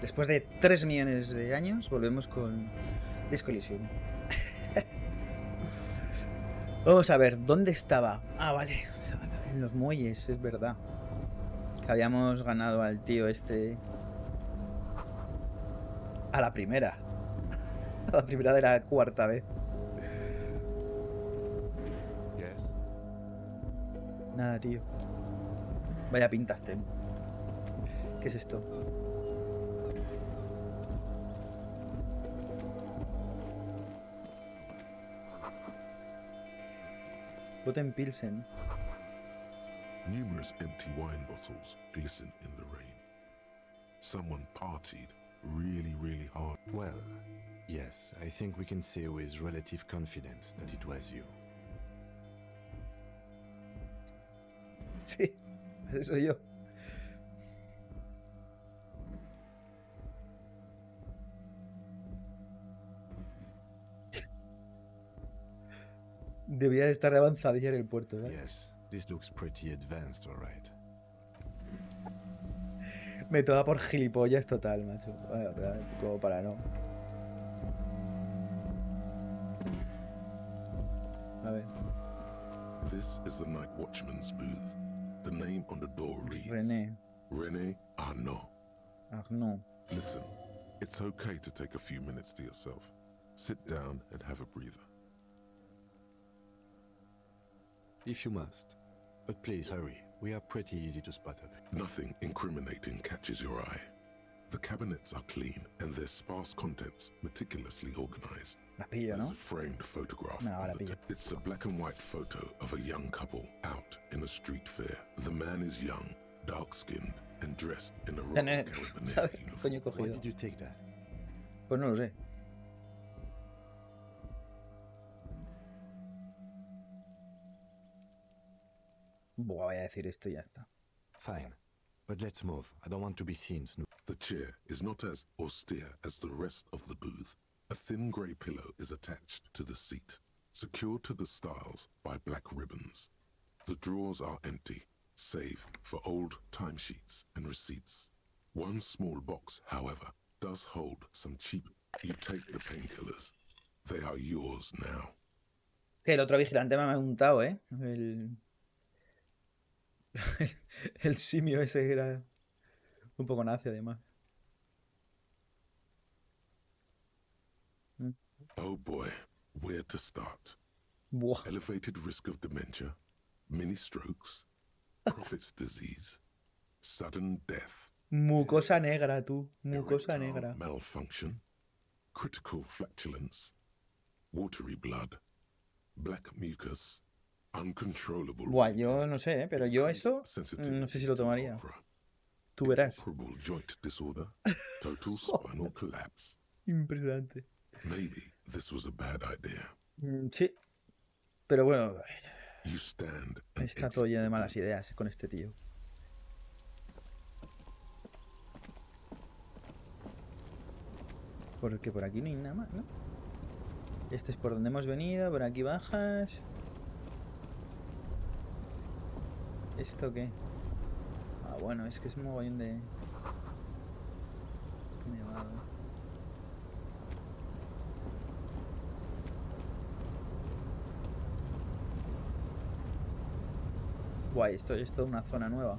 Después de 3 millones de años, volvemos con Disco Elysium. Vamos a ver, ¿dónde estaba? Ah, vale. En los muelles, es verdad. Que habíamos ganado al tío este... A la primera. A la primera de la cuarta vez. Yes. Nada, tío. Vaya pintas tengo. ¿Qué es esto? Boten Pilsen. Numerous empty wine bottles glisten in the rain. Someone partied really hard. Well, yes, I think we can say with relative confidence that it was you. Sí, ese soy yo. Debía de estar de avanzadilla en el puerto, ¿verdad? Yes, this looks pretty advanced, all right. Me toma por gilipollas total, macho. Bueno, como para no. A ver. This is the night watchman's booth. The name on the door reads René Arnaud. Arnaud. Listen, it's okay to take a few minutes to yourself. Sit down and have a breather. If you must. But please hurry. We are pretty easy to spot up. Nothing incriminating catches your eye. The cabinets are clean and their sparse contents meticulously organized. La pillo, There's ¿no? a framed photograph. No, on la the pillo. It's a black and white photo of a young couple out in a street fair. The man is young, dark-skinned, and dressed in a Royal Carabinieri ¿Sabes qué uniform. coño he Why cogido? did you take that? Pues no lo sé. Buah, voy a decir esto y ya está. Fine. But let's move. I don't want to be seen snooping. The chair is not as austere as the rest of the booth. A thin grey pillow is attached to the seat, secured to the stiles by black ribbons. The drawers are empty, save for old timesheets and receipts. One small box, however, does hold some cheap. You take the painkillers. They are yours now. Que el otro vigilante me ha untado, ¿eh? El simio ese era un poco nazi, además. Oh boy, where to start? Buah. Elevated risk of dementia, mini strokes, Prophet's disease, sudden death, Mucosa negra, tú. Mucosa erectile negra. malfunction, critical flatulence, watery blood, black mucus, uncontrollable Buah, yo no sé, ¿eh? Pero yo eso sensitivity no sé si lo to tomaría. opera, Tú verás. inoperable joint disorder, total spinal collapse. Impresionante. Maybe this was a bad idea. Sí. Pero bueno, You stand and está exit todo lleno de the malas room. ideas con este tío. Porque por aquí no hay nada más, ¿no? Este es por donde hemos venido, por aquí bajas. ¿Esto qué? Ah, bueno, es que es un mogollón de... Nevado. Guay, esto es toda una zona nueva.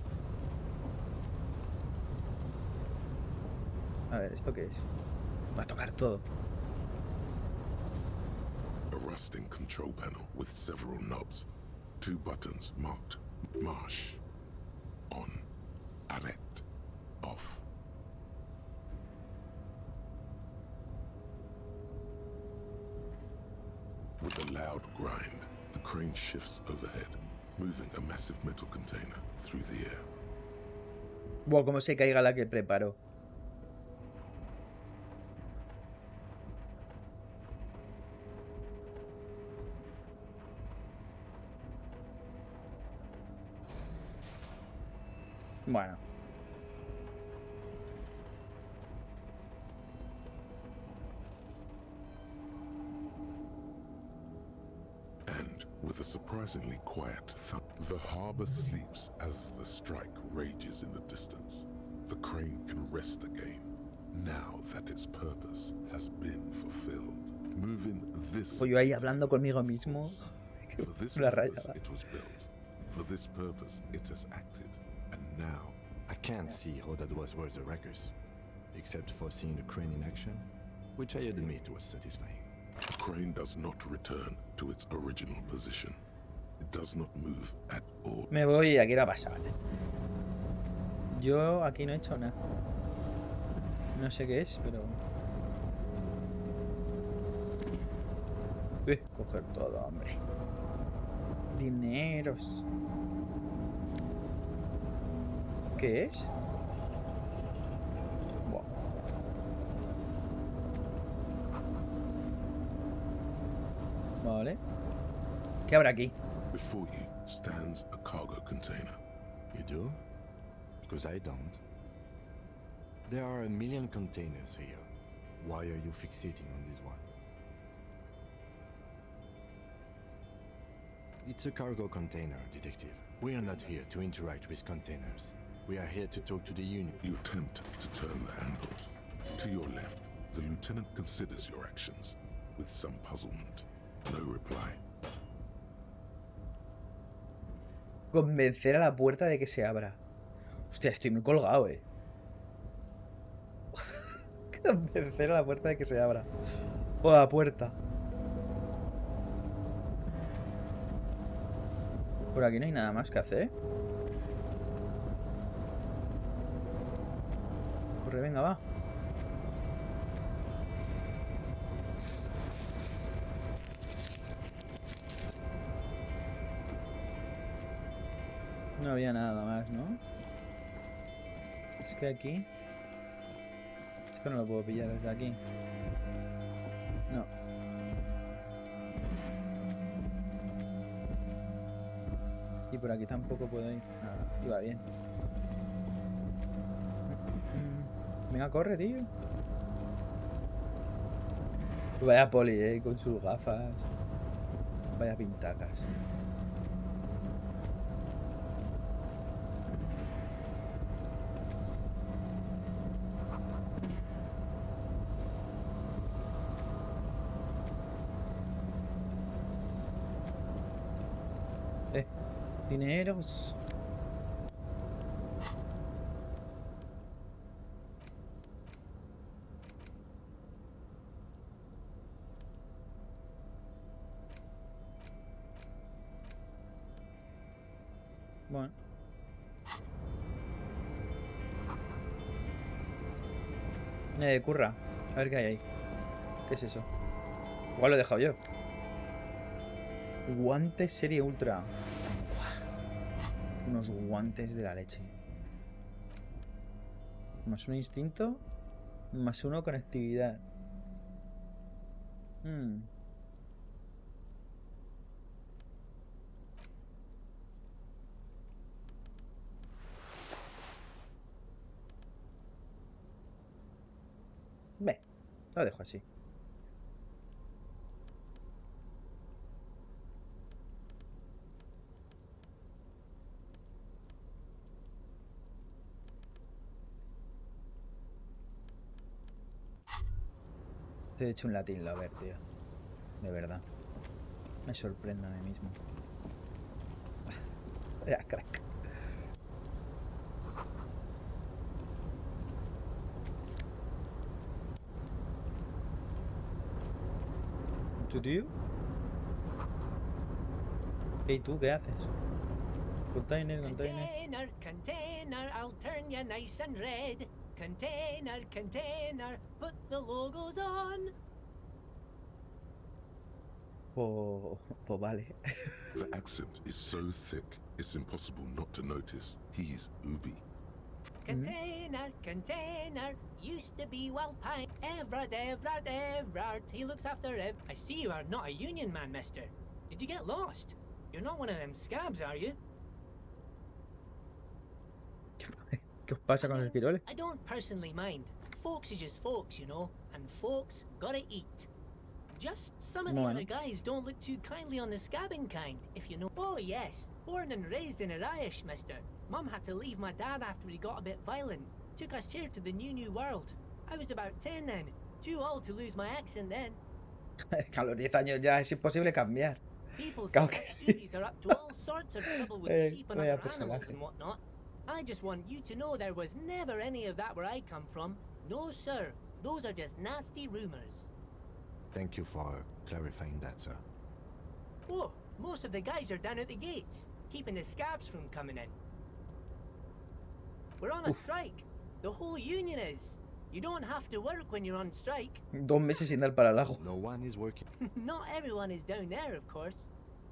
A ver, ¿esto qué es? Va a tocar todo. A rusting control panel with several knobs. 2 buttons marked Marsh. On. Arrête. Off. With a loud grind, the crane shifts overhead, moving a massive metal container through the air. Buah, cómo se caiga la que preparo. Bueno. And with a surprisingly quiet thump, the harbor sleeps as the strike rages in the distance. The crane can rest again, now that its purpose has been fulfilled. Moving this Pues yo ahí hablando conmigo mismo. for this Una purpose rayada. it was built. For this purpose it has acted. And now I can't see how that was worth the wreckers, except for seeing the crane in action, which I admit was satisfying. the crane does not return to its original position. It does not move at all. Me voy y aquí era pasar. Yo aquí no he hecho nada. No sé qué es, pero... coger todo, hombre. Dineros. ¿Qué es? Buah. Vale. ¿Qué habrá aquí? Before you stands a cargo container. You do? Because I don't. There are a million containers here. Why are you fixating on this one? It's a cargo container, Detective. We are not here to interact with containers. We are here to talk to the Union. You attempt to turn the handle. To your left, the lieutenant considers your actions with some puzzlement. No reply. Convencer a la puerta de que se abra. Hostia, estoy muy colgado, Convencer a la puerta de que se abra. O la puerta. Por aquí no hay nada más que hacer. Corre, venga, va. No había nada más, ¿no? Es que aquí... Esto no lo puedo pillar desde aquí. No. Y por aquí tampoco puedo ir. Ah, iba bien. Venga, corre, tío. Vaya poli, con sus gafas. Vaya pintacas. Dineros. Bueno. Curra. A ver qué hay ahí. ¿Qué es eso? Igual lo he dejado yo. Guantes serie ultra. Unos guantes de la leche. Más un instinto. Más uno conectividad. Ve, lo dejo así. He hecho un Latin Lover, tío. De verdad. Me sorprendo a mí mismo. Ya, crack. ¿Tu tío? Hey, ¿tú qué haces? Container. Container, container, I'll turn you nice and red. Container, container, put the logos on. Pues vale. The accent is so thick, it's impossible not to notice he's Ubi. Container, container, used to be well paid. Everard, he looks after I see you are not a union man, mister. Did you get lost? You're not one of them scabs, are you? ¿Qué os pasa con los esquiroles? I don't personally mind. Folks is just folks, you know, and folks gotta eat. Just some of the other guys don't look too kindly on the scabbing kind, if you know. Oh yes, born and raised in Irish, mister. Mum had to leave my dad after he got a bit violent. Took us here to the new world. I was about 10 then. Too old to lose my accent then. A los 10 años ya es imposible cambiar. People Claro say que sí. cities are up to all sorts of trouble with sheep and Vaya other animals personaje. and whatnot. I just want you to know there was never any of that where I come from. No, sir. Those are just nasty rumors. Thank you for clarifying that, sir. Oh, most of the guys are down at the gates, keeping the scabs from coming in. We're on a strike. The whole union is. You don't have to work when you're on strike. 2 meses sin dar para el ajo. No one is working. Not everyone is down there, of course.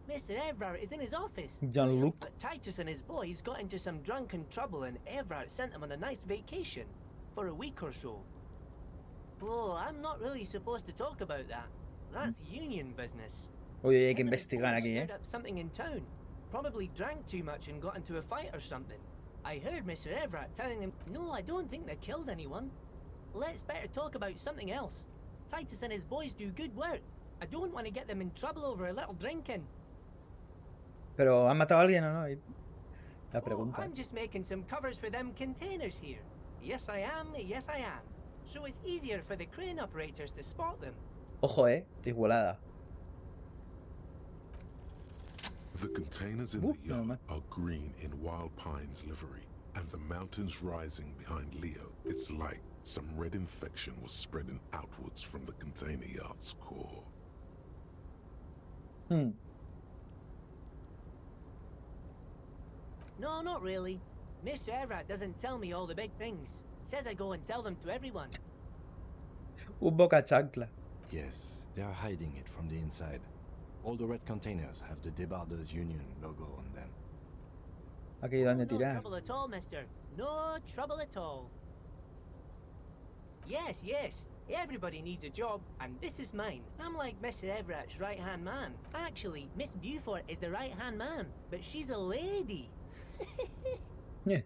Mr. Everard is in his office. Jean-Luc. But Titus and his boys got into some drunken trouble and Everard sent them on a nice vacation. For a week or so. Oh, I'm not really supposed to talk about that. That's union business. Oye, hay que Him and his investigar boys aquí, stirred up something in town. Probably drank too much and got into a fight or something. I heard Mr. Everard telling him, no, I don't think they killed anyone. Let's better talk about something else. Titus and his boys do good work. I don't want to get them in trouble over a little drinking. Pero ¿han matado a alguien o no? Y la Oh, pregunta. I'm just making some covers for them containers here. Yes, I am. Yes, I am. So it's easier for the crane operators to spot them. Ojo, igualada. The containers in the yard are green in Wild Pine's livery, and the mountains rising behind Leo. It's like some red infection was spreading outwards from the container yard's core. No, not really. Mr. Everett doesn't tell me all the big things. Says I go and tell them to everyone. Un boca chancla. Yes, they are hiding it from the inside. All the red containers have the Debarders Union logo on them. Aquí hay donde No tirar. trouble at all, mister. No trouble at all. Yes, yes. Everybody needs a job, and this is mine. I'm like Mr. Everett's right-hand man. Actually, Miss Beaufort is the right-hand man, but she's a lady. Que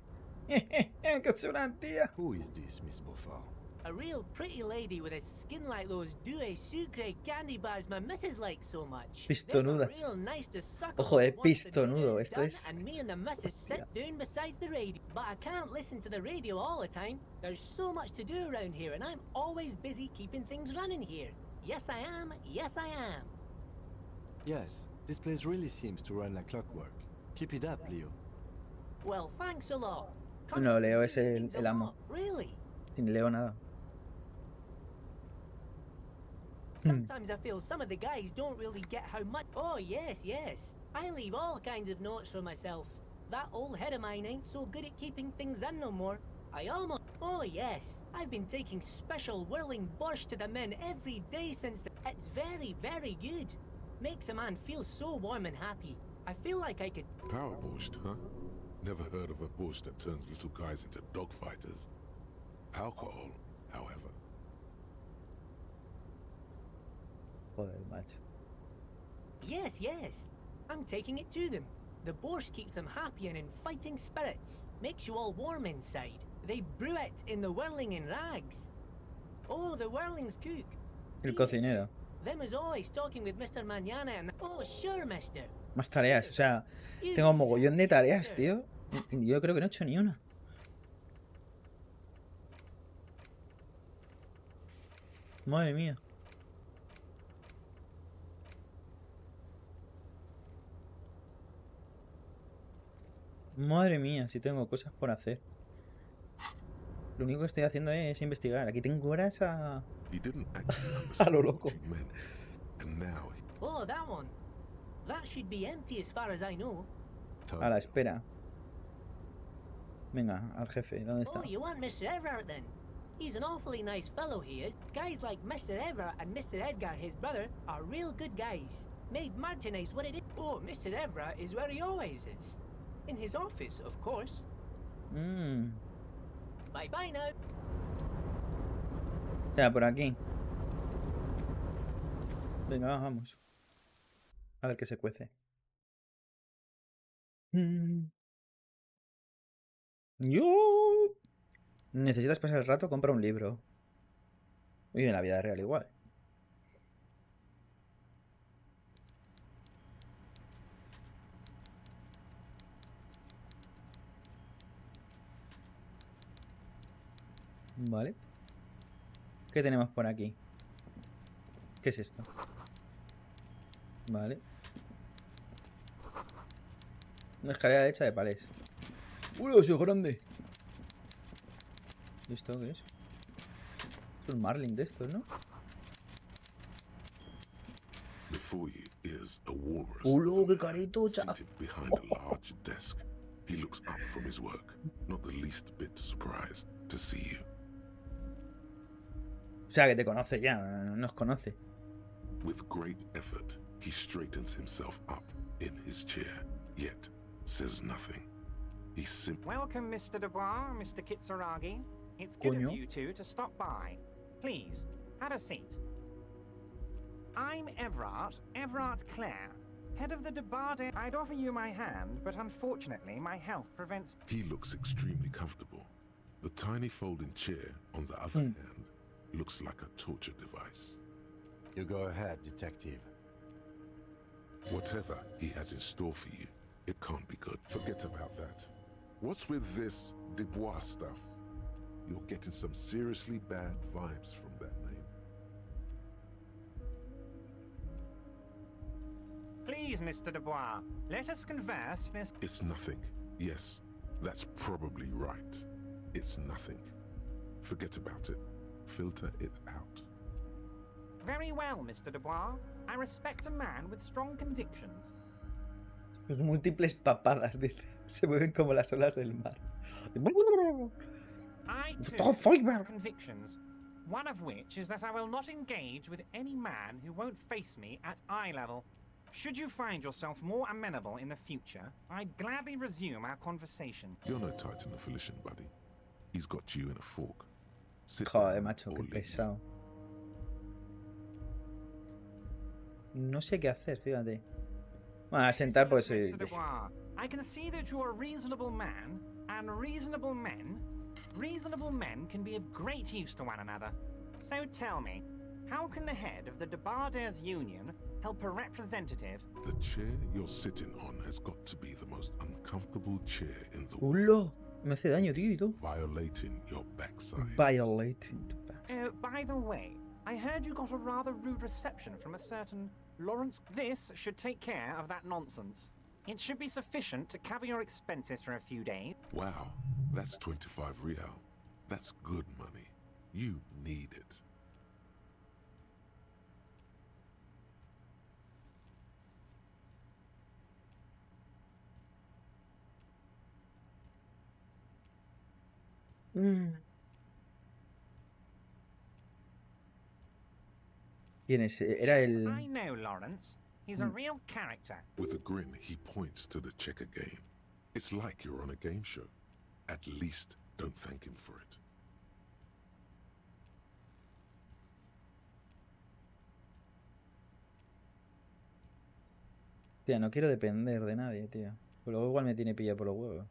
es una tía. Who is this, Miss Beaufort? A real pretty lady with a skin like those Douai Sucre candy bars my missus likes so much. Pistonudas. They're real nice to suckle Ojo, once the pistonudo. dinner is Esto done, es... And me and the missus sit down beside the radio. But I can't listen to the radio all the time. There's so much to do around here, and I'm always busy keeping things running here. Yes, I am. Yes, I am. Yes, this place really seems to run like clockwork. Keep it up, Leo. Well, thanks a lot. No, Leo es Means a el amo. lot, Really? Sin Leo nada. Sometimes I feel some of the guys don't really get how much. Oh, yes, yes. I leave all kinds of notes for myself. That old head of mine ain't so good at keeping things in no more. I almost. Oh, yes. I've been taking special whirling borscht to the men every day since. It's very, very good. Makes a man feel so warm and happy. I feel like I could. Power borscht, huh? Never heard of a borscht that turns little guys into dogfighters. Alcohol, however. Joder, macho. Yes, yes. I'm taking it to them. The borscht keeps them happy and in fighting spirits. Makes you all warm inside. They brew it in the whirling in rags. Oh, the whirlings cook. El cocinero. Them is always talking with Mr. Mañana and... Oh, sure, mister. Más tareas. O sea, tengo mogollón de tareas, tío. Y yo creo que no he hecho ni una. Madre mía. Madre mía, si tengo cosas por hacer. Lo único que estoy haciendo es investigar. Aquí tengo horas a... He didn't actually A lo understand loco. what you meant. And now Oh, that one. That should be empty as far as I know. A la espera. Venga, al jefe. ¿Dónde está? Oh, you want Mr. Everett then? He's an awfully nice fellow, he is. Guys like Mr. Everett and Mr. Edgar, his brother, are real good guys. Made merchandise what it is. Oh, Mr. Everett is where he always is. In his office, of course. Mmm. Bye-bye now. O sea, por aquí. Venga, vamos. A ver qué se cuece. Yo. ¿Necesitas pasar el rato? Compra un libro. Y en la vida real igual. Vale. ¿Qué tenemos por aquí? ¿Qué es esto? Vale. Una escalera hecha de palés. ¡Uy, ¡Soy grande! ¿Y esto qué es? Es un marlin de estos, ¿no? Before you is a walrus ¡Uy, qué caritucha! seated behind a large desk. He looks up from his work, not the least bit surprised to see you. O sea, que te conoce ya, nos conoce. With great effort, he straightens himself up in his chair, yet says nothing. He simply Welcome, Mr. Dubois, Mr. Kitsuragi. It's good Coño. of you two to stop by. Please, have a seat. I'm Everard Clare, head of the Debarde. I'd offer you my hand, but unfortunately my health prevents... He looks extremely comfortable. The tiny folding chair, on the other hand, looks like a torture device. You go ahead, detective. Whatever he has in store for you, it can't be good. Forget about that. What's with this Dubois stuff? You're getting some seriously bad vibes from that name. Please, Mr. Dubois, let us converse. It's nothing. Yes, that's probably right. It's nothing. Forget about it. Filter it out. Very well, Mr. Dubois. I respect a man with strong convictions. Sus múltiples papadas, dice. Se mueven como las olas del mar. I Oh, too fiber. have convictions. One of which is that I will not engage with any man who won't face me at eye level. Should you find yourself more amenable in the future, I'd gladly resume our conversation. You're no Titan of Elysium, buddy. He's got you in a fork. Sit Joder, down macho, or qué leave. pesado. No sé qué hacer, fíjate. Bueno, a sentar pues soy... Mr. Dubois, I can see that you're a reasonable man, and reasonable men can be of great use to one another. So tell me, how can the head of the Debarders Union help a representative? The chair you're sitting on has got to be the most uncomfortable chair in the world. ¡Ulo! Me hace daño, tío, y todo. Violating your backside. Violating. Oh, by the way, I heard you got a rather rude reception from a certain Lawrence. This should take care of that nonsense. It should be sufficient to cover your expenses for a few days. Wow, that's 25 real. That's good money. You need it. ¿Quién es? Era Yes, el... I know Lawrence. He's a real character. With a grin, he points to the checker game. It's like you're on a game show. At least don't thank him for it. Tía, no quiero depender de nadie, tío. Pero luego igual me tiene pillado por los huevos.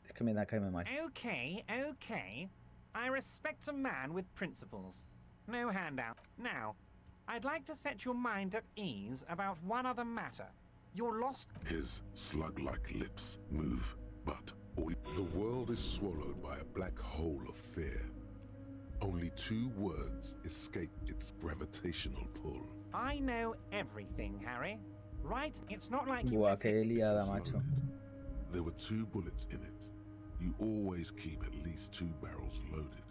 Es que me da caerme mal. Okay. I respect a man with principles. No handout. Now, I'd like to set your mind at ease about one other matter. Your lost... His slug-like lips move, but the world is swallowed by a black hole of fear. Only 2 words escape its gravitational pull. I know everything, Harry. Right? It's not like you... Buah, qué liada, macho. Loaded. There were 2 bullets in it. You always keep at least 2 barrels loaded.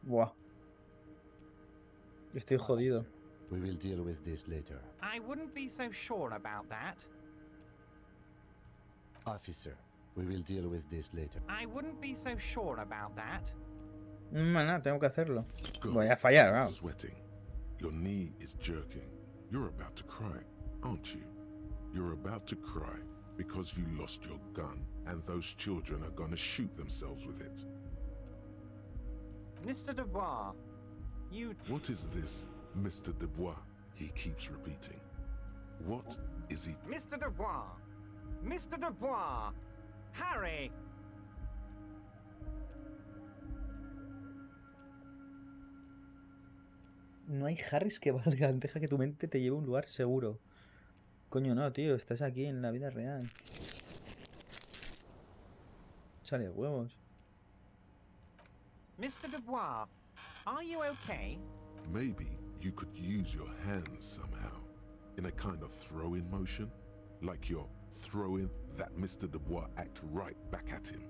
Buah. Estoy jodido. We will deal with this later. I wouldn't be so sure about that. Officer, we will deal with this later. I wouldn't be so sure about that. Nada, tengo que hacerlo. Go. Voy a fallar, claro. Sweating. Your knee is jerking. You're about to cry, aren't you? You're about to cry because you lost your gun and those children are gonna shoot themselves with it. Mr. Dubois, you... What is this, Mr. Dubois? He keeps repeating. What is he? Mr. Dubois, Mr. Dubois! Harry! No hay Harrys que valgan. Deja que tu mente te lleve a un lugar seguro. Coño, no, tío. Estás aquí en la vida real. Sale huevos. Mr. Dubois, are you okay? Maybe you could use your hands somehow, in a kind of throw-in motion, like you're throwing that Mr. Dubois act right back at him.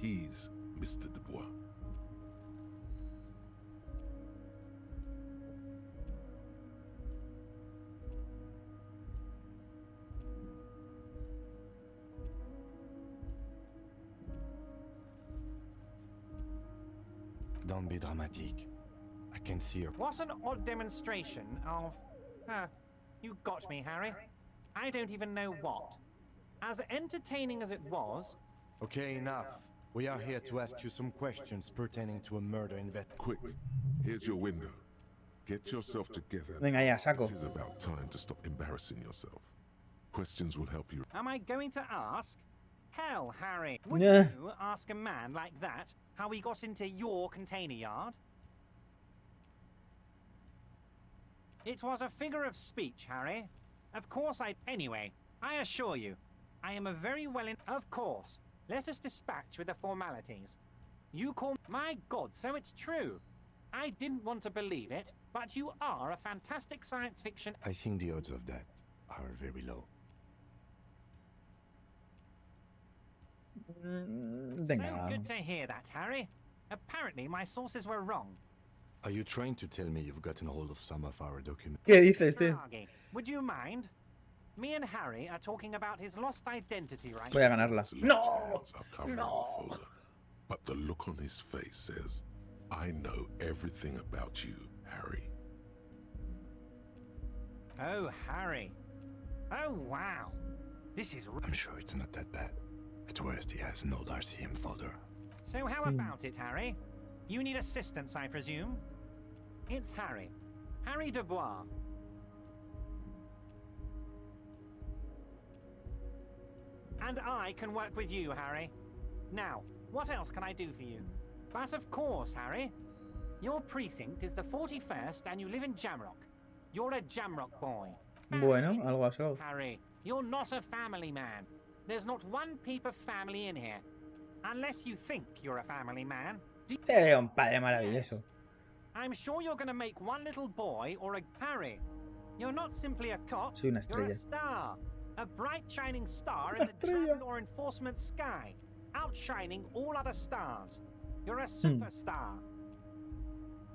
He's Mr. Dubois. Don't be dramatic. I can see your... What an odd demonstration of... you got me, Harry. I don't even know what. As entertaining as it was... Okay, enough. We are here to ask you some questions pertaining to a murder investigation. Quick, here's your window. Get yourself together. Venga ya, saco. It is about time to stop embarrassing yourself. Questions will help you. Am I going to ask? Hell, Harry. Would Nah. you ask a man like that how he got into your container yard? It was a figure of speech, Harry. Of course Anyway, I assure you, I am a very Of course. Let us dispatch with the formalities. You call... My God, so it's true. I didn't want to believe it, but you are a fantastic science fiction... I think the odds of that are very low. Venga. So good to hear that, Harry. Apparently my sources were wrong. Are you trying to tell me you've gotten hold of some of our documents? ¿Qué dices, tío? Draghi, would you mind? Me and Harry are talking about his lost identity right Voy a ganarla. His No! hands are covering the folder, but the look on his face says, I know everything about you, Harry. Oh, Harry. Oh, wow. This is... I'm sure it's not that bad. At worst, he has an old RCM folder. So how about it, Harry? You need assistance, I presume? It's Harry. Harry Dubois. And I can work with you, Harry. Now, what else can I do for you? But of course, Harry. Your precinct is the 41st and you live in Jamrock. You're a Jamrock boy. Bueno, algo así. Harry, you're not a family man. There's not one peep of family in here. Unless you think you're a family man. Sería un padre maravilloso. I'm sure you're going to make one little boy or a... Harry, you're not simply a cop. Soy una You're a estrella. star. A bright shining star in the Estrella. drug law enforcement sky. Outshining all other stars. You're a superstar.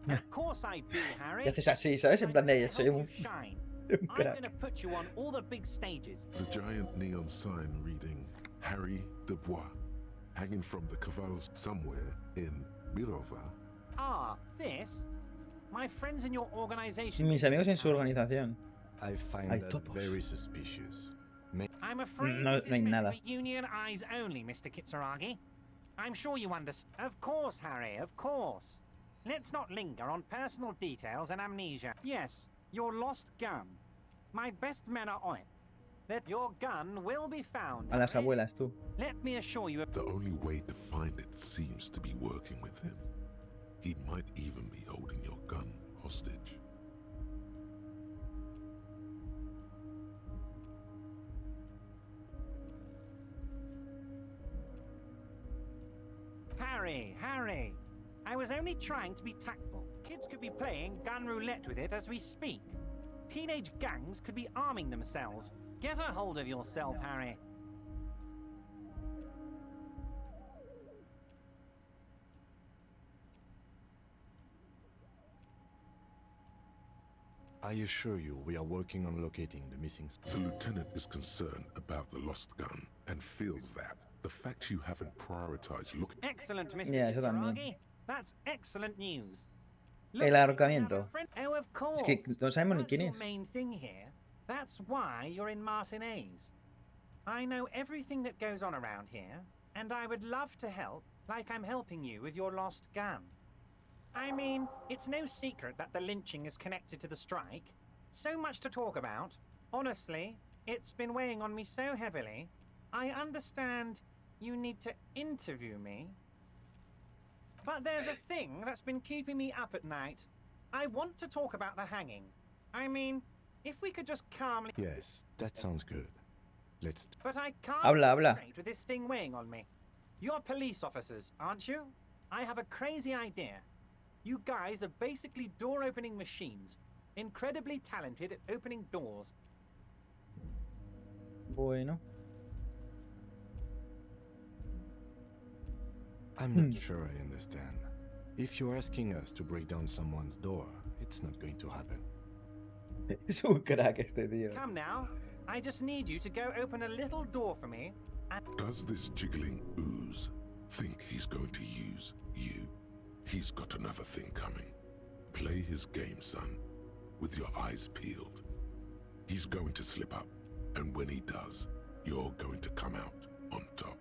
Of course I do, Harry. Y haces así, ¿sabes? En plan de, To soy help un you shine. un I'm crack. going to put you on all the big stages. The giant neon sign reading Harry Dubois, hanging from the cavals somewhere in Mirova. Ah, this? My friends in your organization. Mis amigos en su organización. I find Hay that topos. very suspicious. I'm afraid No, this is no hay meant nada. for union eyes only, Mr. Kitsuragi. I'm sure you understand. Of course, Harry, of course. Let's not linger on personal details and amnesia. Yes, your lost gun. My best men are on it. That your gun will be found. A las Harry. abuelas, tú. Let me assure you. The only way to find it seems to be working with him. He might even be holding your gun hostage. Harry. I was only trying to be tactful. Kids could be playing gun roulette with it as we speak. Teenage gangs could be arming themselves. Get a hold of yourself, Harry. I assure you, we are working on locating the missing... The lieutenant is concerned about the lost gun and feels that the fact you haven't prioritized looking Excellent, Mr. Yeah, eso también. Kitsuragi. That's excellent news. El ahorcamiento. Oh, of course. Es que no sabemos ni That's quién your es. main thing here. That's why you're in Martinez. I know everything that goes on around here, and I would love to help, like I'm helping you with your lost gun. I mean, it's no secret that the lynching is connected to the strike. So much to talk about. Honestly, it's been weighing on me so heavily. I understand you need to interview me. But there's a thing that's been keeping me up at night. I want to talk about the hanging. I mean, if we could just calmly... Yes, that sounds good. Let's... But I can't Habla, habla. straight with this thing weighing on me. You're police officers, aren't you? I have a crazy idea. You guys are basically door-opening machines. Incredibly talented at opening doors. Bueno. I'm not sure I understand. If you're asking us to break down someone's door, it's not going to happen. Es un crack este tío. Come now. I just need you to go open a little door for me. And Does this jiggling ooze think he's going to use you? He's got another thing coming. Play his game, son, with your eyes peeled. He's going to slip up, and when he does, you're going to come out on top.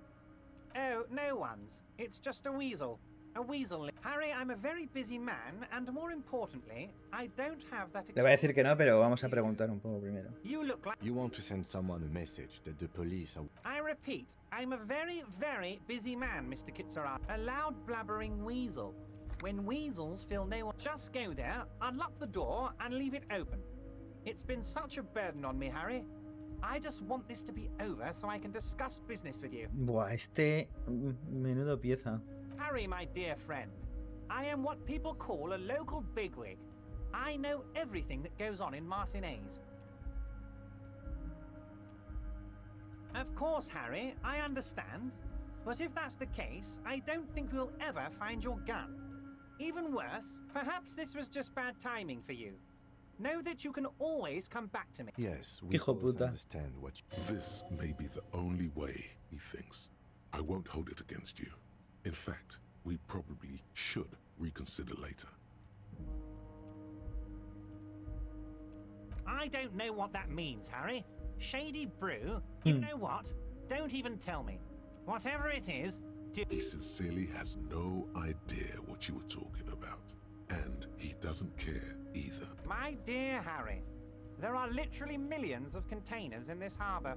oh, no one's. It's just a weasel. A weasel. Harry, I'm a very busy man, and more importantly, I don't have that... Le voy a decir que no, pero vamos a preguntar un poco primero. You look like... You want to send someone a message that the police are... I repeat, I'm a very, very busy man, Mr. Kitsara. A loud blabbering weasel. When weasels feel no one... Just go there, unlock the door, and leave it open. It's been such a burden on me, Harry. I just want this to be over so I can discuss business with you. Buah, este... Menudo pieza. Harry, my dear friend, I am what people call a local bigwig. I know everything that goes on in Martinez. Of course, Harry, I understand. But if that's the case, I don't think we'll ever find your gun. Even worse, perhaps this was just bad timing for you. Know that you can always come back to me. Yes, we Hijo both puta. understand what you... This may be the only way, he thinks. I won't hold it against you. In fact, we probably should reconsider later. I don't know what that means, Harry. Shady brew? You know what? Don't even tell me. Whatever it is, do... He sincerely has no idea what you were talking about. And he doesn't care either. My dear Harry, there are literally millions of containers in this harbor.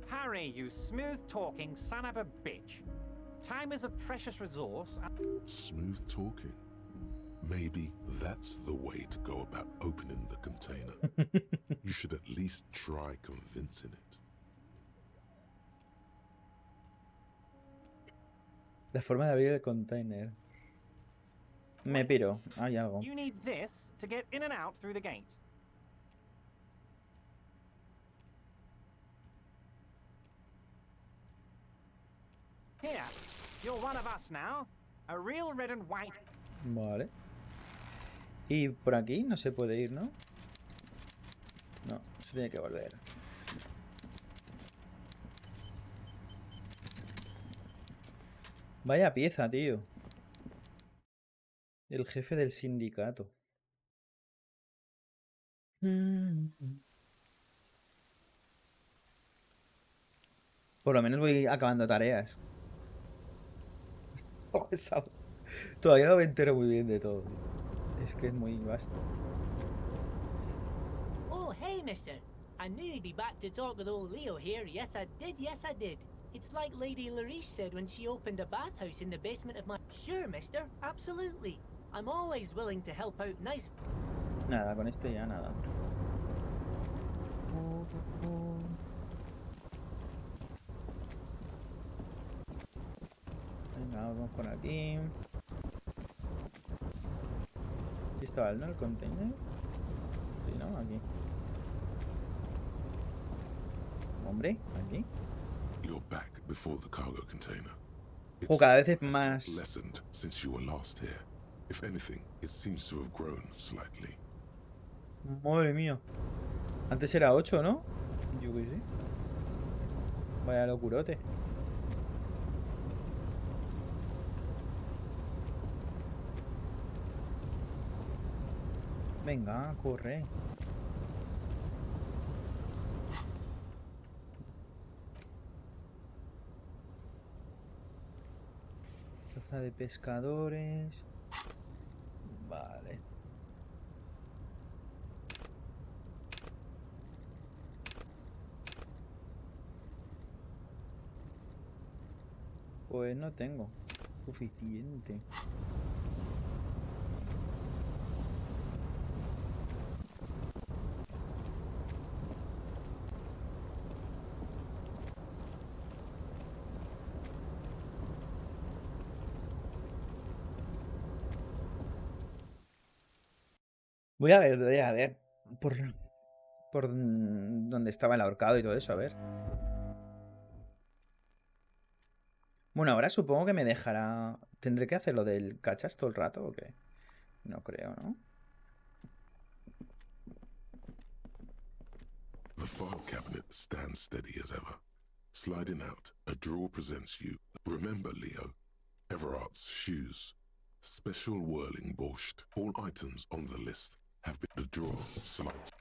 Harry, you smooth-talking son of a bitch. Time is a precious resource. Smooth talking. Maybe that's the way to go about opening the container. You should at least try convincing it. La forma de abrir el container. Me piro. Hay algo. You need this to get in and out through the gate. Here, you're one of us now. A real red and white. Vale. Y por aquí no se puede ir, ¿no? No, se tiene que volver. Vaya pieza, tío. El jefe del sindicato. Por lo menos voy acabando tareas. Todavía no me entero muy bien de todo. Es que es muy vasto. Oh, hey, mister. I knew you'd be back to talk with old Leo here. Yes, I did. Yes, I did. It's like Lady Larice said when she opened a bathhouse in the basement of my... Sure, mister. Absolutely. I'm always willing to help out nice... Nada, con este ya nada. Venga, vamos por aquí. ¿Aquí estaba el, no? El container. Sí, ¿no? Aquí. Hombre, aquí. You're back before the cargo container. O cada vez es más... lessened since you were last here. If anything, it seems to have grown slightly. Madre mía. Antes era 8, ¿no? Yo qué sé. Vaya locurote. Venga, corre. Plaza de pescadores. Vale. Pues no tengo suficiente. Voy a ver. Por donde estaba el ahorcado y todo eso, a ver. Bueno, ahora supongo que me dejará... ¿Tendré que hacer lo del cachas todo el rato o qué? No creo, ¿no? The file cabinet stands steady as ever. Sliding out, a drawer presents you. Remember, Leo, Everart's shoes. Special whirling borscht. All items on the list have been... The drawer slides.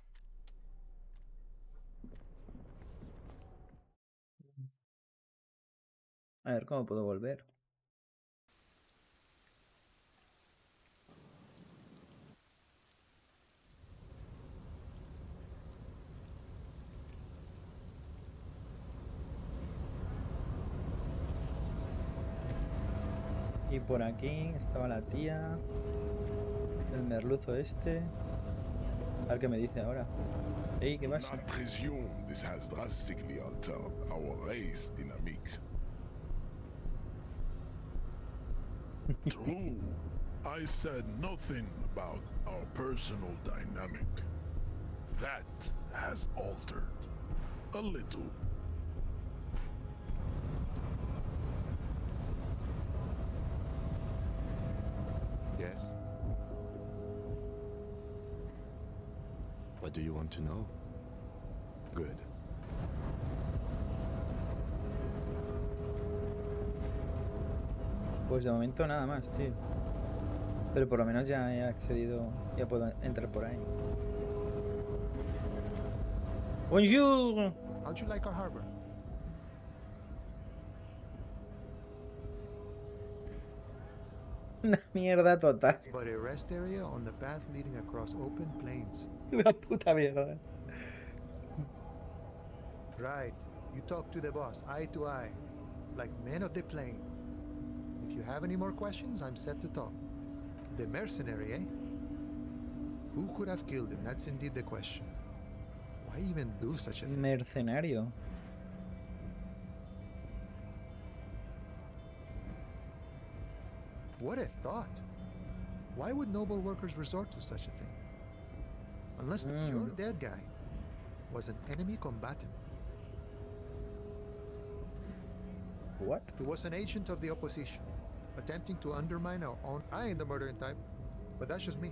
A ver, ¿cómo puedo volver? Y por aquí estaba la tía. El merluzo este. A ver qué me dice ahora. Ey, ¿qué pasa? I presume this has drastically altered our race dynamic. True. I said nothing about our personal dynamic. That has altered. A little. Yes? What do you want to know? Good. Pues de momento nada más, tío. Pero por lo menos ya he accedido. Ya puedo entrar por ahí. Bonjour. How'd you like our harbor? Una mierda total. But a rest area on the path leading across open plains. Una puta mierda. Right. You talk to the boss, eye to eye, like men of the plain. If you have any more questions, I'm set to talk. The mercenary, eh? Who could have killed him? That's indeed the question. Why even do such a thing? Mercenario. What a thought. Why would noble workers resort to such a thing? Unless your dead guy was an enemy combatant. What? He was an agent of the opposition, attempting to undermine our own. I ain't the murdering type, but that's just me.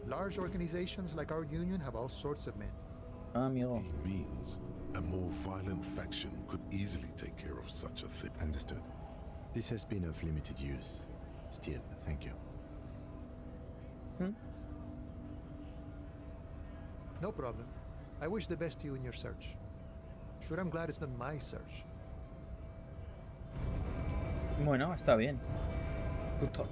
Large organizations like our union have all sorts of men. Ah, amigo. He means a more violent faction could easily take care of such a thing. Understood. This has been of limited use. Still, thank you. No problem. I wish the best to you in your search. Sure, I'm glad it's not my search. Bueno, está bien. Good talk.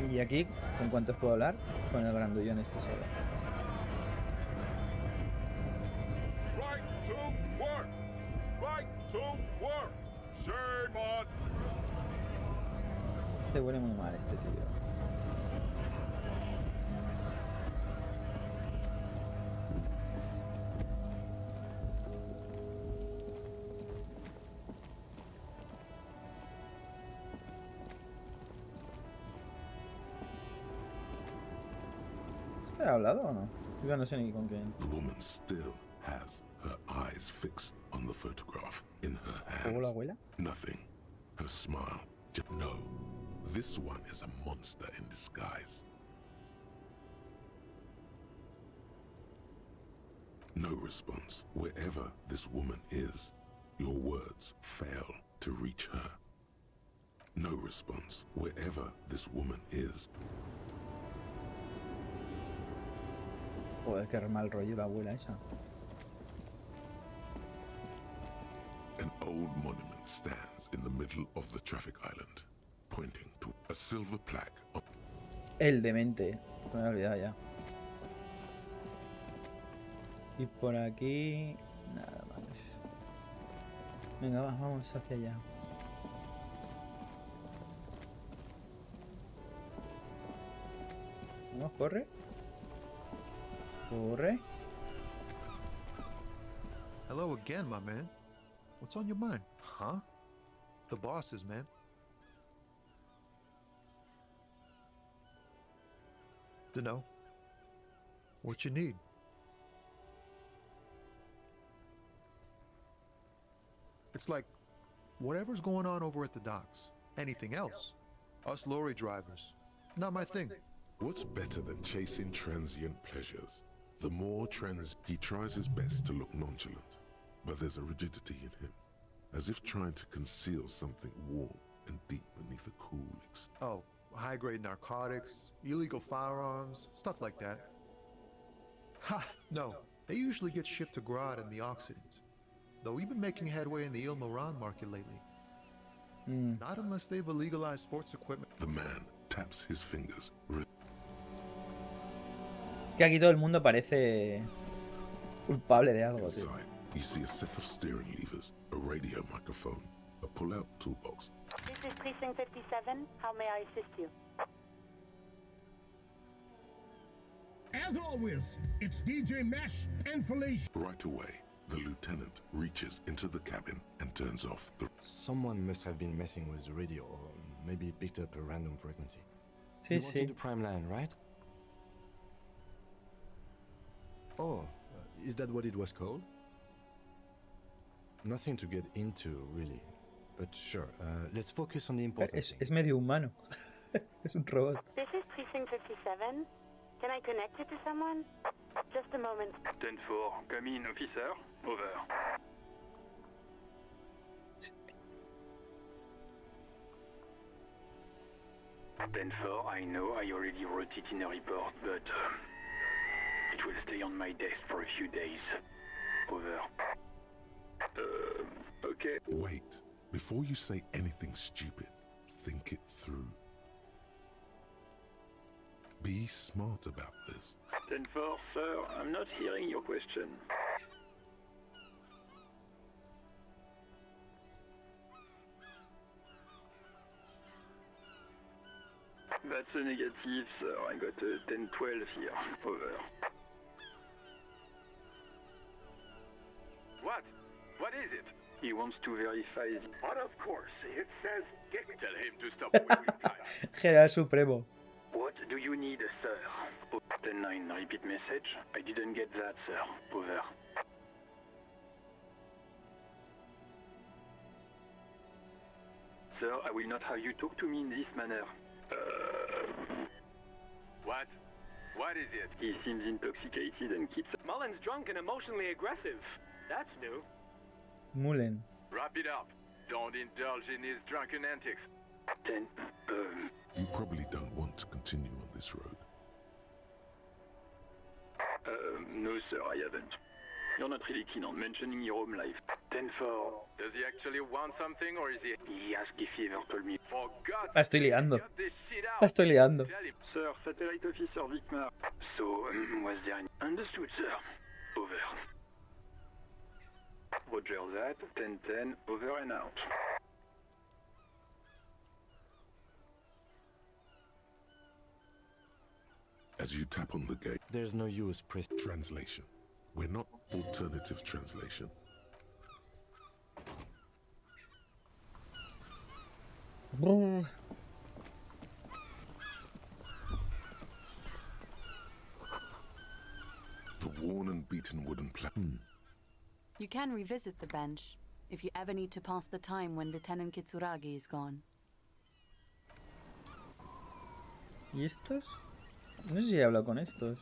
Y aquí, ¿con cuántos puedo hablar? Con el grandullón este solo. Right to work! Right to work! Shame on! Este huele muy mal, este tío. ¿Este ha hablado o no? Yo no sé ni con quién. The woman still has her eyes fixed on the photograph in her ¿Cómo la hands. abuela? Nothing. Her smile. No. This one is a monster in disguise. No response. Wherever this woman is, your words fail to reach her. No response. Wherever this woman is. Joder, qué mal rollo la abuela esa. An old monument stands in the middle of the traffic island, pointing to a silver plaque on... El demente. Me he olvidado ya. Y por aquí... nada más. Venga, vamos hacia allá. Vamos, corre. Corre. Hello again, my man. What's on your mind? Huh? The bosses, man. Dunno. What you need? It's like whatever's going on over at the docks. Anything else? Us lorry drivers. Not my thing. What's better than chasing transient pleasures? The more he tries his best to look nonchalant, but there's a rigidity in him, as if trying to conceal something warm and deep beneath a cool Oh, high-grade narcotics, illegal firearms, stuff like that. Ha! No, they usually get shipped to Grodd in the Occident. Though we've been making headway in the Il Moran market lately. Not unless they've illegalized sports equipment. The man taps his fingers. Que aquí todo el mundo parece culpable de algo, tío. Inside, you see a set of steering levers, a radio microphone, a pull-out toolbox. This is Precinct 57. How may I assist you? As always, it's DJ Mesh and Felicia. Right away, the lieutenant reaches into the cabin and turns off the... Someone must have been messing with the radio, or maybe picked up a random frequency. Sí, You wanted sí. the prime line, right? Oh, is that what it was called? Nothing to get into, really. But sure, let's focus on the important Es things. medio humano. Es un robot. This is Precinct 57. Can I connect you to someone? Just a moment. 10-4, come in, officer. Over. I know I already wrote it in a report, but it will stay on my desk for a few days. Over. Okay. Wait, before you say anything stupid, think it through. Be smart about this. 10-4, sir, I'm not hearing your question. That's a negative, sir. I got a 10-12 here. Over. What? What is it? He wants to verify the... But of course, it says tell him to stop wasting time. General Supremo. What do you need, sir? 10-9, repeat message. I didn't get that, sir. Over. Sir, I will not have you talk to me in this manner. What? What is it? He seems intoxicated and keeps... Mullen's drunk and emotionally aggressive. That's new. Mullen. Wrap it up. Don't indulge in his drunken antics. 10... You probably don't want to continue on this road. No, sir, I haven't. You're not really keen on mentioning your home life. 10-4. Does he actually want something, or is he... He asked if he ever told me. For God's La estoy sake, liando. cut this shit out. La estoy liando. Tell him. Sir, Satellite Officer Vicmar. So, was there any... Understood, sir. Over. Roger that. 10-10. Over and out. As you tap on the gate, There's no use, press. translation. We're not alternative translation. Brrr. The worn and beaten wooden platform. You can revisit the bench if you ever need to pass the time when Lieutenant Kitsuragi is gone. ¿Y estos? No sé si he hablado con estos.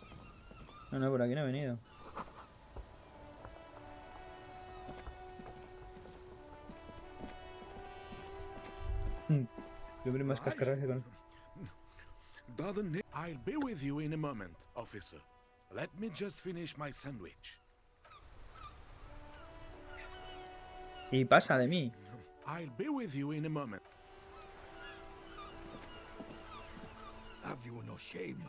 No, por aquí no he venido. Yo abrí más cascarraje con... I'll be with you in a moment, officer. Let me just finish my sandwich. Y pasa de mí. I'll be with you in a moment. Have you no shame?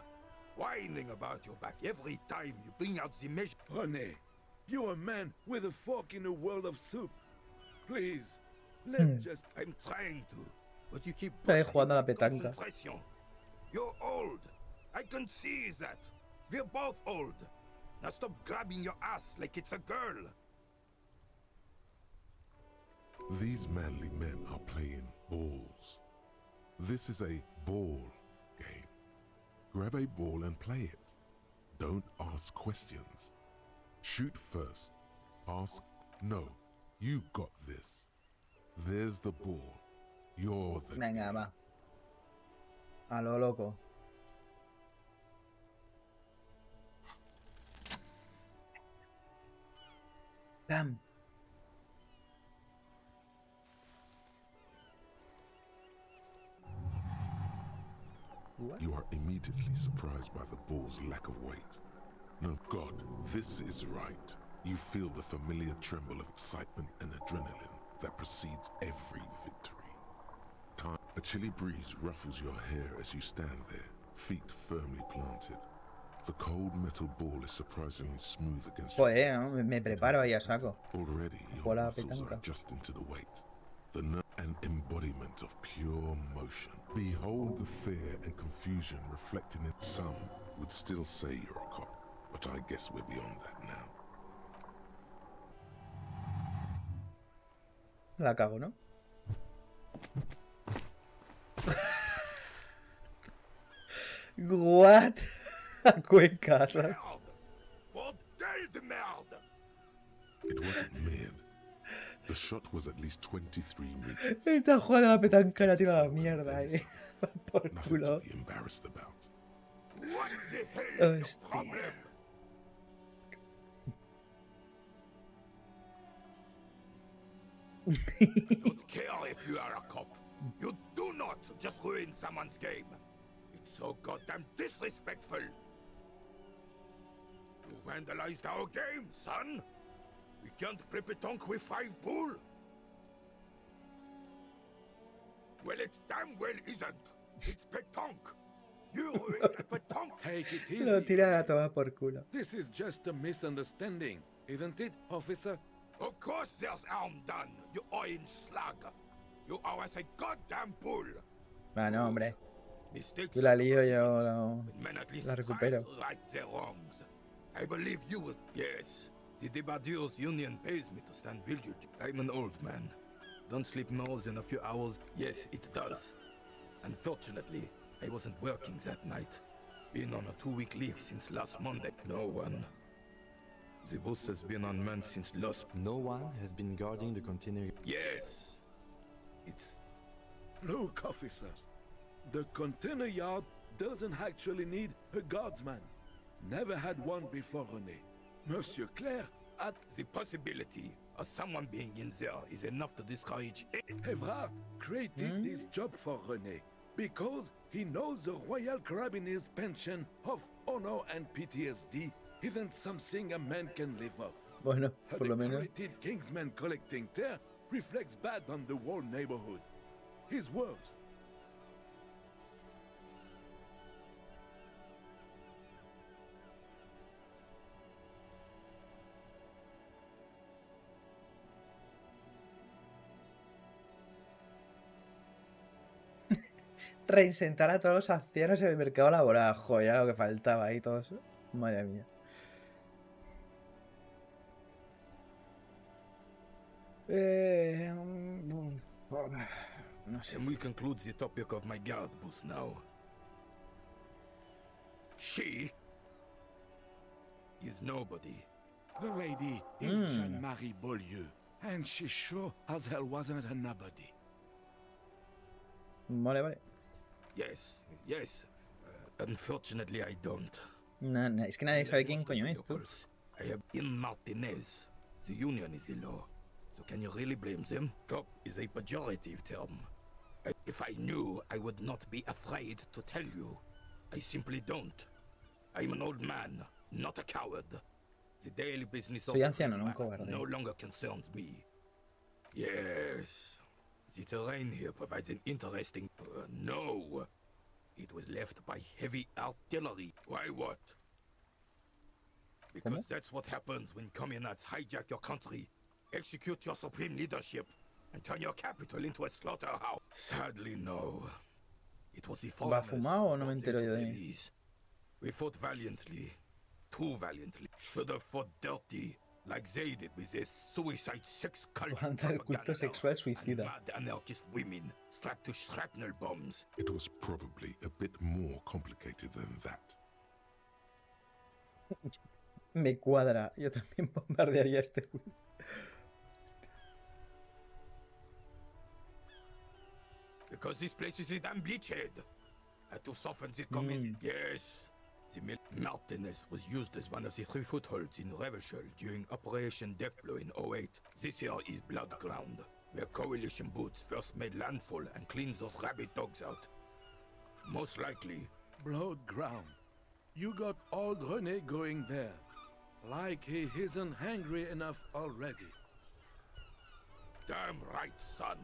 Whining about your back every time you bring out the measure. René, You're a man with a fork in a world of soup. Please, let's just... I'm trying to, but you keep Está ahí jugando a la petanca. concentration. You're old. I can see that. We're both old. Now stop grabbing your ass like it's a girl. These manly men are playing balls. This is a ball game. Grab a ball and play it. Don't ask questions. Shoot first. Ask, no, you got this. There's the ball. You're the... Venga, va. A lo loco. Bam. What? You are immediately surprised by the ball's lack of weight. No, God, this is right. You feel the familiar tremble of excitement and adrenaline that precedes every victory. A chilly breeze ruffles your hair as you stand there, feet firmly planted. The cold metal ball is surprisingly smooth against your... Joder, ¿no? Me preparo ahí a saco. Already, Juego your a la muscles are petanca. adjusting to the weight. An embodiment of pure motion. Behold the fear and confusion reflecting in... Some would still say you're a cop, but I guess we're beyond that now. La cago, ¿no? What? A Cuenca, ¿sabes? It wasn't mid. The shot was at least 23 meters. Está jugando a la petanca y la tira a la mierda, Por Nothing culo. to be embarrassed about. What the hell is Hostia. your problem? Don't care if you are a cop. You do not just ruin someone's game. It's so goddamn disrespectful. You vandalized our game, son. We can't play petanque with 5 bull. Well, it damn well isn't. It's petanque. You ruined a petanque. Take it Lo easy. tira a tomar por culo. This is just a misunderstanding, isn't it, officer? Of course there's harm done, you orange slug. You are as a goddamn bull. Ah, no, hombre. Mistakes Yo la lío, yo but men at least la recupero. try to right their wrongs. I believe you will. Yes. The Debardeurs Union pays me to stand vigil. I'm an old man. Don't sleep more than a few hours. Yes, it does. Unfortunately, I wasn't working that night. Been on a 2-week leave since last Monday. No one. The boss has been unmanned since last... No one has been guarding the container. Yes. It's... Look, officer. The container yard doesn't actually need a guardsman. Never had one before, René. Monsieur Claire at... The possibility of someone being in there is enough to discourage... Evrard created this job for René because he knows the Royal Carabiniers pension of honor and PTSD isn't something a man can live off. Bueno, A por lo menos. decorated Kingsman collecting tear reflects bad on the whole neighborhood. His words. Reinsentar a todos los ancianos en el mercado laboral. Joder, lo que faltaba ahí todo eso. Madre mía. No sé. And we conclude the topic of my guard boost now. She is nobody. The lady is Jeanne-Marie Beaulieu, and she sure as hell wasn't a nobody. Vale, vale. Yes, yes. Unfortunately, I don't. No, no, es que nadie sabe quién coño es, tú. I have in Martinez. The union is the law. So can you really blame them? Cop is a pejorative term. If I knew, I would not be afraid to tell you. I simply don't. I'm an old man, not a coward. The daily business of Soy anciano, no un cobarde. no longer concerns me. Yes. The terrain here provides an interesting... no. It was left by heavy artillery. Why what? Because that's what happens when communists hijack your country, execute your supreme leadership, and turn your capital into a slaughterhouse. Sadly, no. It was the ¿Va foreigners fumado o no me who entero yo de brought mí? enemies. We fought valiantly. Too valiantly. Should have fought dirty, like they did with their suicide sex cult Aguanta el culto sexual and suicida. mad anarchist women strapped to shrapnel bombs. It was probably a bit more complicated than that. Me cuadra. Yo también bombardearía este culto. Because this place is a damn beachhead. To soften the commies. Yes. The mountainous was used as one of the 3 footholds in Revachol during Operation Deathblow in 08. This here is Blood Ground, where coalition boots first made landfall and cleaned those rabid dogs out. Most likely. Blood ground. You got old René going there. Like he isn't hungry enough already. Damn right, son.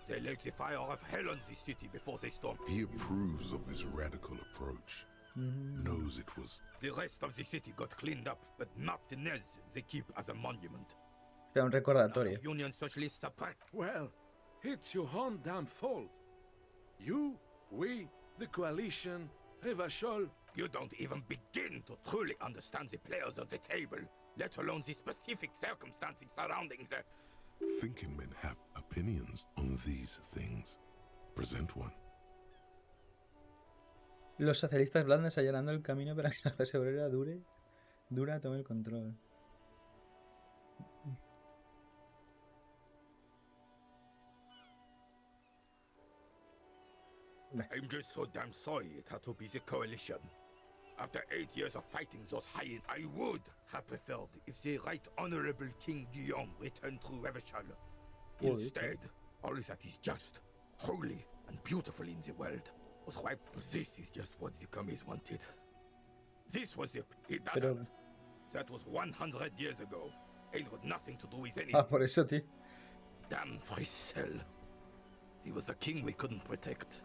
They lit the fire of hell on the city before they stormed. He approves of this radical approach. Knows it was. The rest of the city got cleaned up, but Martinez they keep as a monument. Era un recordatorio. Union Socialists are Well, it's your own damn fault. You, we, the coalition, Revachol. You don't even begin to truly understand the players on the table, let alone the specific circumstances surrounding the... Thinking men have opinions on these things. Present one. Los socialistas blandos allanando el camino para que la clase obrera dura tome el control. I'm just so damn sorry it had to be the coalition. After 8 years of fighting those hyenas, I would have preferred if the Right Honorable King Guillaume returned to Revachol. Instead, all that is just, holy, and beautiful in the world was wiped. This is just what the commies wanted. This was it. It doesn't. That was 100 years ago. Ain't got nothing to do with anything. Por eso, tío. Damn Frissel. He was the king we couldn't protect.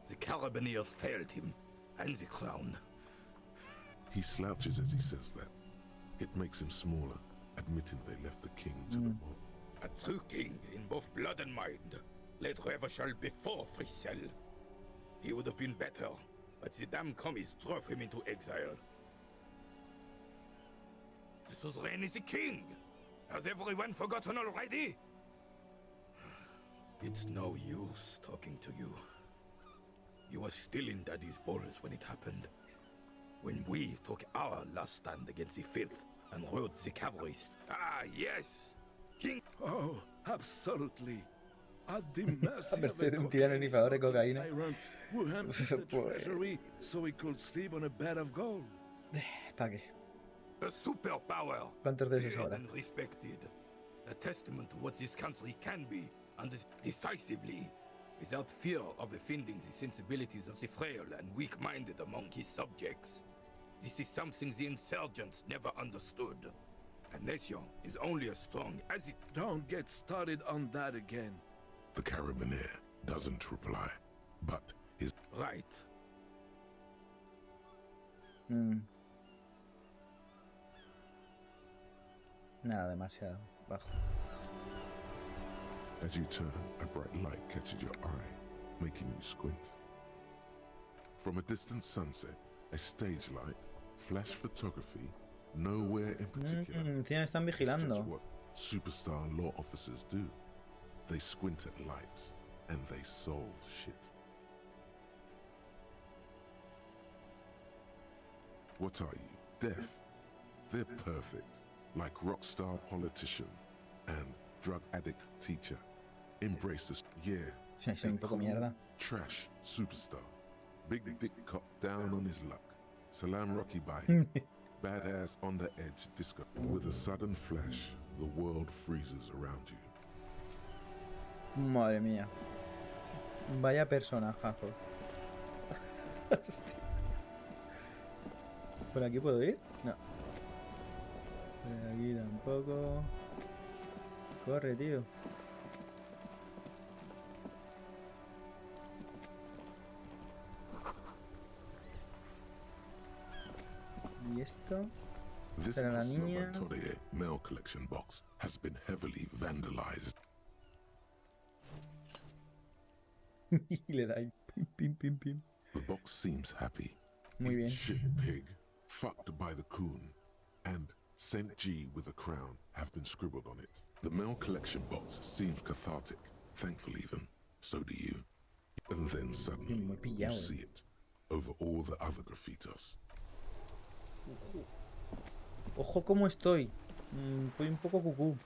The Carabineers failed him, and the crown. He slouches as he says that. It makes him smaller, admitting they left the king to the mob. A true king in both blood and mind led Revachol before Frissel. He would have been better, but the damn commies drove him into exile. This was René the king. Has everyone forgotten already? It's no use talking to you. You were still in Daddy's balls when it happened. When we took our last stand against the filth and rode the cavalry. Ah, yes! King. Oh, absolutely. At the mercy of Parece un tirano de cocaína. tyrant who emptied the treasury so he could sleep on a bed of gold. ¿Para qué? A superpower. ¿Cuántos de esos Feared ahora? and respected. A testament to what this country can be, and decisively, without fear of offending the sensibilities of the frail and weak-minded among his subjects. This is something the insurgents never understood. A nation is only as strong as it... Don't get started on that again. The Carabineer doesn't reply, but his... Right. Nada, demasiado bajo. As you turn, a bright light catches your eye, making you squint. From a distant sunset, a stage light, flash photography, nowhere in particular. Encima están It's just vigilando. what superstar law officers do. They squint at lights, and they solve shit. What are you, deaf? They're perfect, like rock star politician and drug addict teacher. Embrace this, yeah. Sí, sí, un poco mierda. Trash superstar. Big dick cop down on his luck. Salam Rocky by badass on the edge disco. With a sudden flash, the world freezes around you. Madre mía. Vaya personajazo. ¿Por aquí puedo ir? No. Por aquí tampoco. Corre, tío. ¿Y esto? This Pero la niña... Osnavantorie mail collection box has been heavily vandalized. Y le da ahí. Pim, pim, pim, pim. The box seems happy. Muy bien. Shit pig, fucked by the coon, and Saint G with a crown have been scribbled on it. The mail collection box seems cathartic, thankful even. So do you. And then suddenly, you see it, over all the other graffitos. Ojo cómo estoy. Estoy un poco cucú.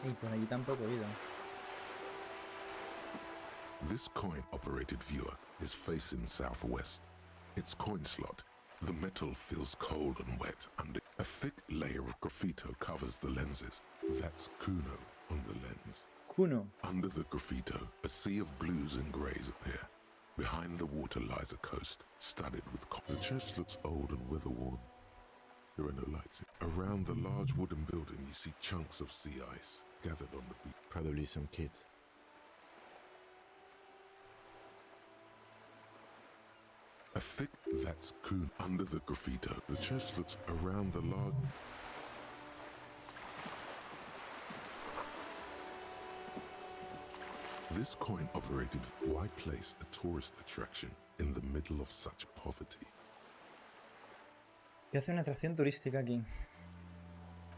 Y por allí tampoco he ido. This coin-operated viewer is facing southwest. Its coin slot. The metal feels cold and wet under. A thick layer of graffito covers the lenses. That's Kuno on the lens. Kuno. Under the graffito, a sea of blues and greys appear. Behind the water lies a coast, studded with The church looks old and weather-worn. There are no lights. Around the large wooden building, you see chunks of sea ice gathered on the beach. Probably some kids. A thick, that's Kuno. Under the graffito, the church looks around the large... This coin-operated... Why place a tourist attraction in the middle of such poverty? Y hace una atracción turística aquí.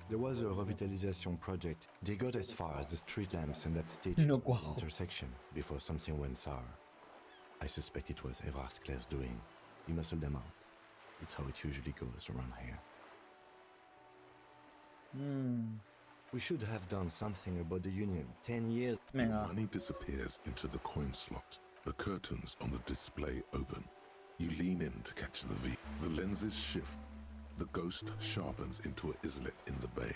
There was a revitalization project. They got as far as the street lamps and that stage No cuajo. intersection before something went sour. I suspect it was Evar's Claire's doing. He muscled them out. It's how it usually goes around here. We should have done something about the union 10 years. The money disappears into the coin slot. The curtains on the display open. You lean in to catch the V. The lenses shift. The ghost sharpens into an islet in the bay.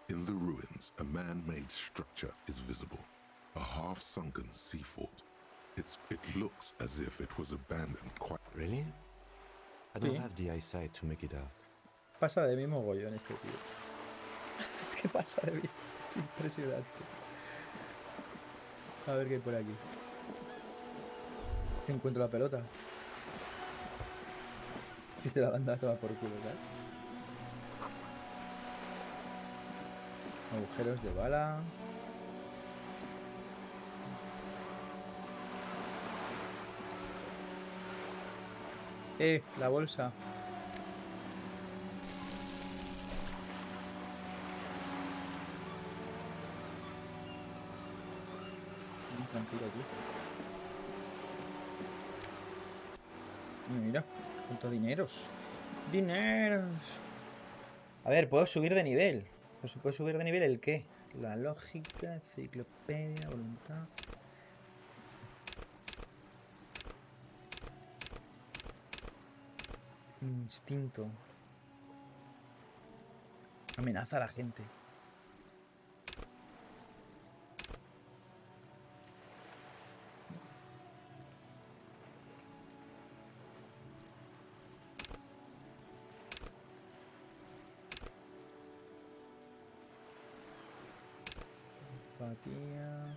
In the ruins, a man-made structure is visible. A half-sunken sea fort. It looks as if it was abandoned quite... Really? I don't Sí. have the eyesight to make it out. Pasa de mí mogollón este tío. Es que pasa de mí. Es impresionante. A ver qué hay por aquí. Encuentro la pelota. Si te la banda toma por culo, ¿sabes? Agujeros de bala. La bolsa. Tranquilo aquí. Mira, cuántos dineros. ¡Dineros! A ver, puedo subir de nivel. ¿Puedo subir de nivel el qué? La lógica, enciclopedia, voluntad. Instinto. Amenaza a la gente. Empatía.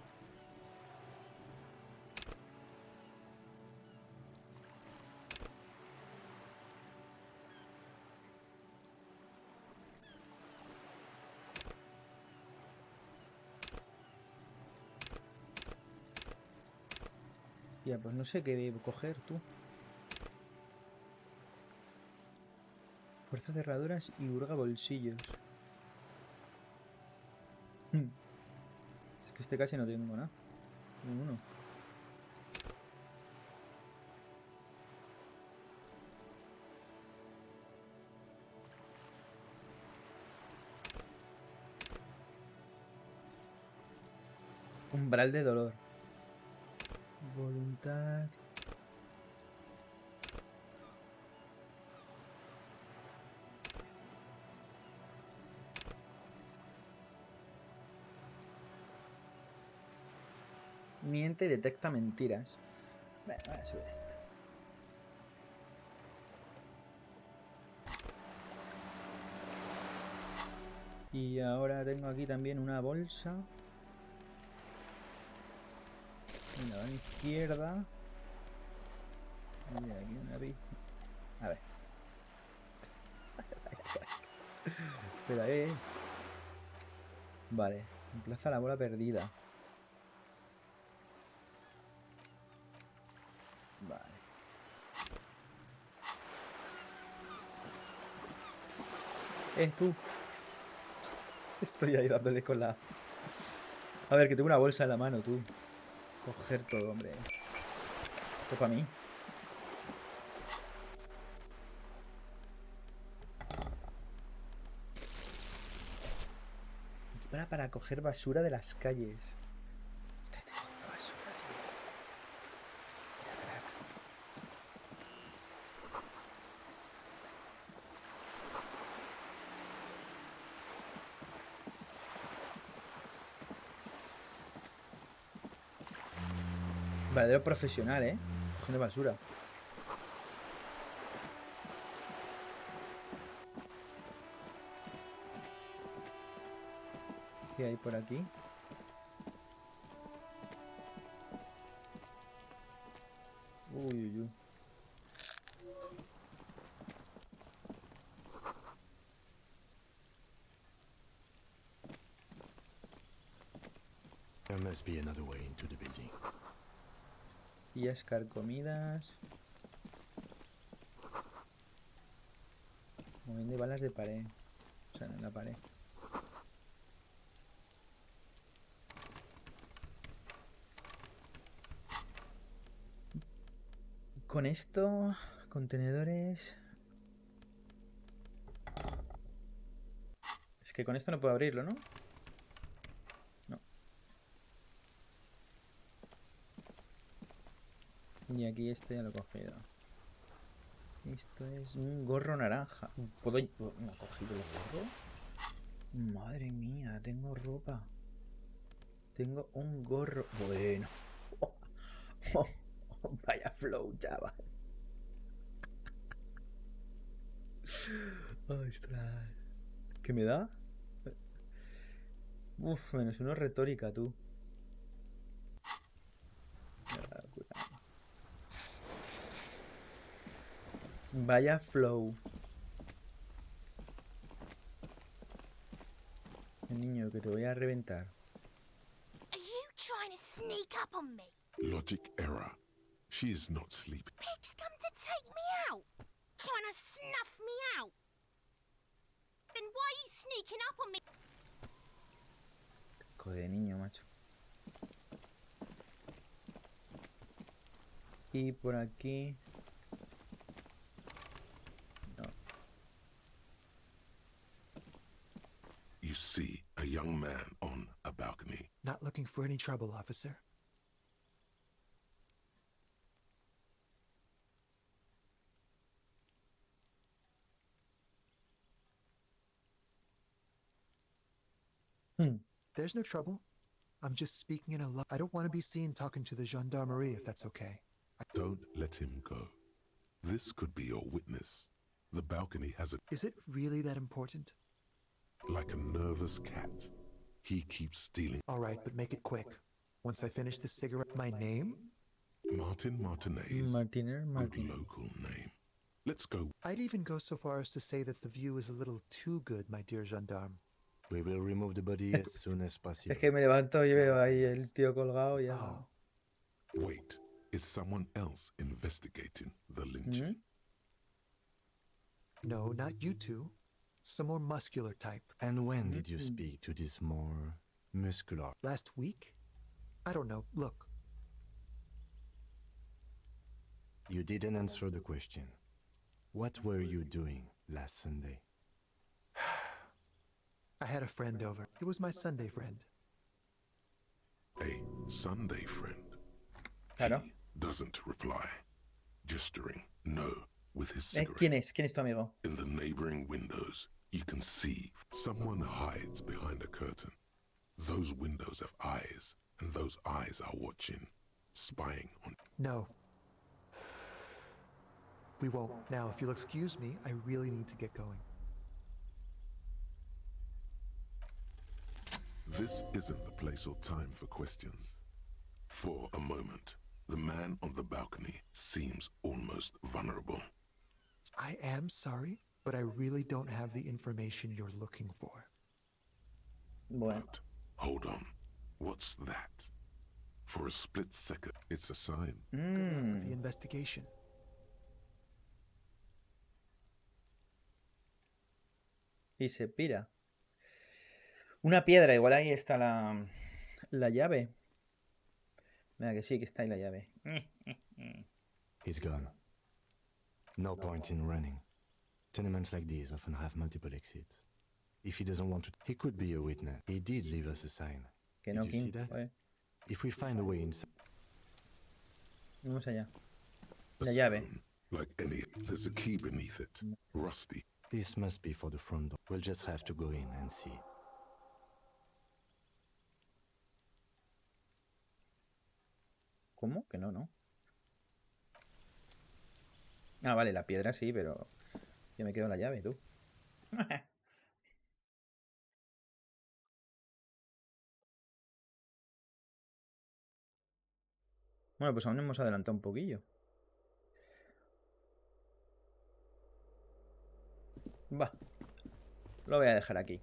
Ya, pues no sé qué coger tú. Fuerza cerraduras y hurga bolsillos. Es que este casi no tengo nada. Ninguno. Umbral de dolor. Voluntad. Miente y detecta mentiras. Bueno, voy a subir esto. Y ahora tengo aquí también una bolsa. En la mano izquierda. Y aquí una vez. A ver. Espera, Vale. Emplaza la bola perdida. Vale. Tú. Estoy ahí dándole con la... A ver, que tengo una bolsa en la mano, tú. Coger todo, hombre. Esto para mí. Para coger basura de las calles. Estoy cogiendo basura, tío. Verdadero profesional, cogiendo basura. ¿Qué hay por aquí? Uy, uy, uy. There must be another way into the building. Y escarcomidas. Moviendo balas de pared. O sea, en la pared. Con esto, contenedores. Es que con esto no puedo abrirlo, ¿no? No. Y aquí este ya lo he cogido. Esto es un gorro naranja. ¿Puedo...? ¿Me ha cogido el gorro? Madre mía, tengo ropa. Tengo un gorro. Bueno. Vaya flow, chaval. Ostras. ¿Qué me da? Uf, menos uno retórica, tú. Vaya flow. Niño, que te voy a reventar. Are you trying to sneak up on me? Logic error. She is not sleeping. Pig's come to take me out. Trying to snuff me out. Then why are you sneaking up on me? Joder, niño, macho. Y por aquí... No. You see a young man on a balcony. Not looking for any trouble, officer. There's no trouble. I'm just speaking in a I don't want to be seen talking to the gendarmerie, if that's okay. Don't let him go. This could be your witness. The balcony has a... Is it really that important? Like a nervous cat. He keeps stealing. All right, but make it quick. Once I finish this cigarette... My name? Martin Martinez. Martiner. Good local name. Let's go. I'd even go so far as to say that the view is a little too good, my dear gendarme. We will remove the body as soon as possible. Es que me levanto y veo ahí el tío colgado y ya. Oh. Wait, is someone else investigating the lynching? No, not you two. Some more muscular type. And when did you speak to this more muscular? Last week? I don't know. Look. You didn't answer the question. What were you doing last Sunday? I had a friend over. It was my Sunday friend. A Sunday friend. Claro. He doesn't reply. Gesturing no with his cigarette. ¿Quién es? ¿Quién es tu amigo? In the neighboring windows, you can see someone hides behind a curtain. Those windows have eyes, and those eyes are watching, spying on... No. We won't. Now, if you'll excuse me, I really need to get going. This isn't the place or time for questions. For a moment, the man on the balcony seems almost vulnerable. I am sorry, but I really don't have the information you're looking for. Bueno. But, hold on. What's that? For a split second, it's a sign. Good luck with the investigation. Y se pira. Una piedra, igual ahí está la llave. Mira que sí, que está ahí la llave. He's gone. No point in running. Tenements like these often have multiple exits. If he doesn't want to, he could be a witness. He did leave us a sign. Que no, Did you see King. that? If we find a way inside. Vamos allá. A La llave. stone, like any, there's a key beneath it. Rusty. This must be for the front door. We'll just have to go in and see. ¿Cómo? Que no, ¿no? Ah, vale, la piedra sí, pero yo me quedo la llave, tú. Bueno, pues aún hemos adelantado un poquillo. Va. Lo voy a dejar aquí.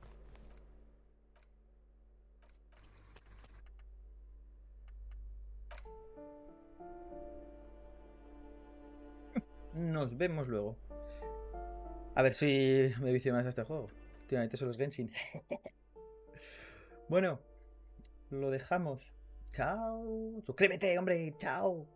Nos vemos luego. A ver si me vicio más a este juego. Últimamente son los Genshin. Bueno, lo dejamos. Chao. Suscríbete, hombre. Chao.